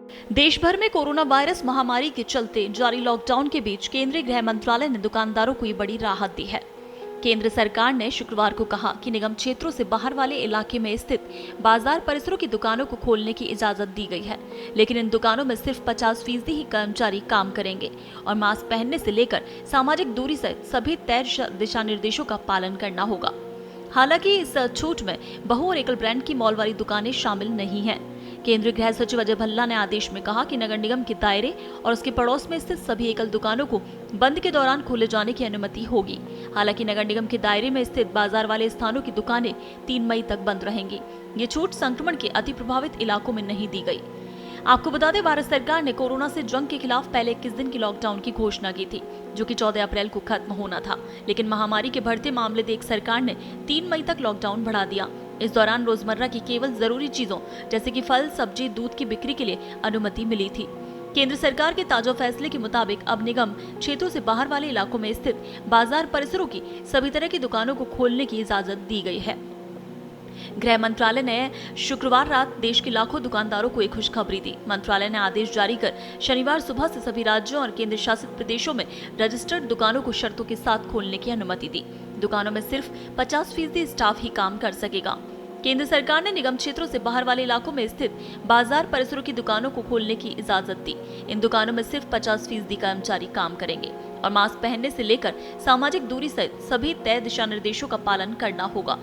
देश भर में कोरोना वायरस महामारी के चलते जारी लॉकडाउन के बीच केंद्रीय गृह मंत्रालय ने दुकानदारों को ये बड़ी राहत दी है। केंद्र सरकार ने शुक्रवार को कहा कि निगम क्षेत्रों से बाहर वाले इलाके में स्थित बाजार परिसरों की दुकानों को खोलने की इजाजत दी गई है, लेकिन इन दुकानों में सिर्फ 50% ही कर्मचारी काम करेंगे और मास्क पहनने से लेकर सामाजिक दूरी सहित सभी तय दिशा निर्देशों का पालन करना होगा। हालांकि इस छूट में बहु और एकल ब्रांड की मॉल वाली दुकानें शामिल नहीं हैं। केंद्रीय गृह सचिव अजय भल्ला ने आदेश में कहा कि नगर निगम के दायरे और उसके पड़ोस में स्थित सभी एकल दुकानों को बंद के दौरान खोले जाने की अनुमति होगी। हालांकि नगर निगम के दायरे में स्थित बाजार वाले स्थानों की दुकानें 3 मई तक बंद रहेंगी। ये छूट संक्रमण के अति प्रभावित इलाकों में नहीं दी गई। आपको बता दें, भारत सरकार ने कोरोना से जंग के खिलाफ पहले 21 दिन की लॉकडाउन की घोषणा की थी, जो कि 14 अप्रैल को खत्म होना था, लेकिन महामारी के बढ़ते मामले देख सरकार ने 3 मई तक लॉकडाउन बढ़ा दिया। इस दौरान रोजमर्रा की केवल जरूरी चीजों जैसे कि फल, सब्जी, दूध की बिक्री के लिए अनुमति मिली थी। केंद्र सरकार के ताजा फैसले के मुताबिक अब निगम क्षेत्रों से बाहर वाले इलाकों में स्थित बाजार परिसरों की सभी तरह की दुकानों को खोलने की इजाजत दी गई है। गृह मंत्रालय ने शुक्रवार रात देश के लाखों दुकानदारों को एक खुशखबरी दी। मंत्रालय ने आदेश जारी कर शनिवार सुबह से सभी राज्यों और केंद्र शासित प्रदेशों में रजिस्टर्ड दुकानों को शर्तों के साथ खोलने की अनुमति दी। दुकानों में सिर्फ 50% स्टाफ ही काम कर सकेगा। केंद्र सरकार ने निगम क्षेत्रों से बाहर वाले इलाकों में स्थित बाजार परिसरों की दुकानों को खोलने की इजाजत दी। इन दुकानों में सिर्फ 50% कर्मचारी काम करेंगे और मास्क पहनने से लेकर सामाजिक दूरी सहित सभी तय दिशा निर्देशों का पालन करना होगा।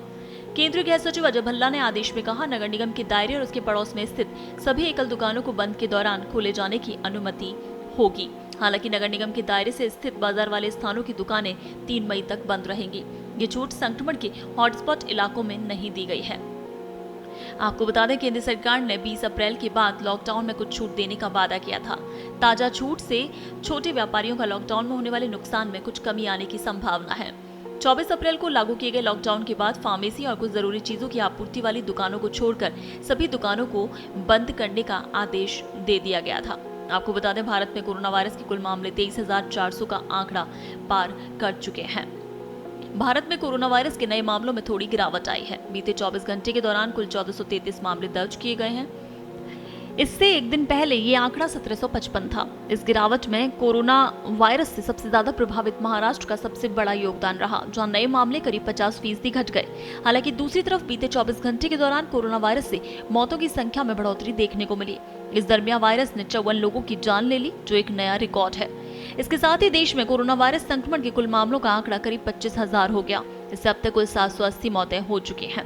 केंद्रीय गृह सचिव अजय भल्ला ने आदेश में कहा, नगर निगम के दायरे और उसके पड़ोस में स्थित सभी एकल दुकानों को बंद के दौरान खोले जाने की अनुमति होगी। हालांकि नगर निगम के दायरे से स्थित बाजार वाले स्थानों की दुकानें 3 मई तक बंद रहेंगी। ये छूट संक्रमण के हॉटस्पॉट इलाकों में नहीं दी गई है। आपको बता दें, केंद्र सरकार ने 20 अप्रैल के बाद लॉकडाउन में कुछ छूट देने का वादा किया था। ताजा छूट से छोटे व्यापारियों का लॉकडाउन में होने वाले नुकसान में कुछ कमी आने की संभावना है। 24 अप्रैल को लागू किए गए लॉकडाउन के बाद फार्मेसी और कुछ जरूरी चीजों की आपूर्ति वाली दुकानों को छोड़कर सभी दुकानों को बंद करने का आदेश दे दिया गया था। आपको बता दें, भारत में कोरोना वायरस के कुल मामले 23,400 का आंकड़ा पार कर चुके हैं। भारत में कोरोना वायरस के नए मामलों में थोड़ी गिरावट आई है। बीते 24 घंटे के दौरान कुल 1433 मामले दर्ज किए गए हैं। इससे एक दिन पहले ये आंकड़ा 1755 था। इस गिरावट में कोरोना वायरस से सबसे ज्यादा प्रभावित महाराष्ट्र का सबसे बड़ा योगदान रहा, जहां नए मामले करीब 50% घट गए। हालांकि दूसरी तरफ बीते 24 घंटे के दौरान कोरोना वायरस से मौतों की संख्या में बढ़ोतरी देखने को मिली। इस दरमियान वायरस ने 54 लोगों की जान ले ली, जो एक नया रिकॉर्ड है। इसके साथ ही देश में कोरोना वायरस संक्रमण के कुल मामलों का आंकड़ा करीब 25,000 हो गया। इससे अब तक कुल 780 मौतें हो चुकी हैं।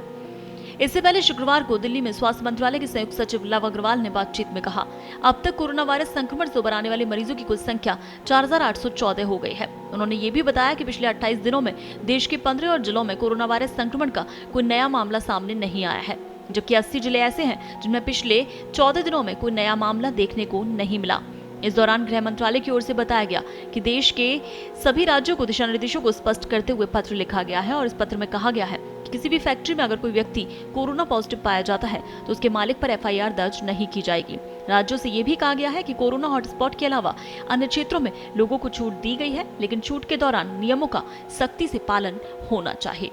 इससे पहले शुक्रवार को दिल्ली में स्वास्थ्य मंत्रालय के संयुक्त सचिव लव अग्रवाल ने बातचीत में कहा, अब तक कोरोना वायरस संक्रमण से उबर आने वाले मरीजों की कुल संख्या 4,814 हो गई है। उन्होंने ये भी बताया कि पिछले 28 दिनों में देश के 15 और जिलों में कोरोना वायरस संक्रमण का कोई नया मामला सामने नहीं आया है, जबकि 80 जिले ऐसे हैं जिनमें पिछले 14 दिनों में कोई नया मामला देखने को नहीं मिला। इस दौरान गृह मंत्रालय की ओर से बताया गया कि देश के सभी राज्यों को दिशा निर्देशों को स्पष्ट करते हुए पत्र लिखा गया है और इस पत्र में कहा गया है कि किसी भी फैक्ट्री में अगर कोई व्यक्ति कोरोना पॉजिटिव पाया जाता है तो उसके मालिक पर FIR दर्ज नहीं की जाएगी। राज्यों से ये भी कहा गया है कि कोरोना हॉटस्पॉट के अलावा अन्य क्षेत्रों में लोगों को छूट दी गई है, लेकिन छूट के दौरान नियमों का सख्ती से पालन होना चाहिए।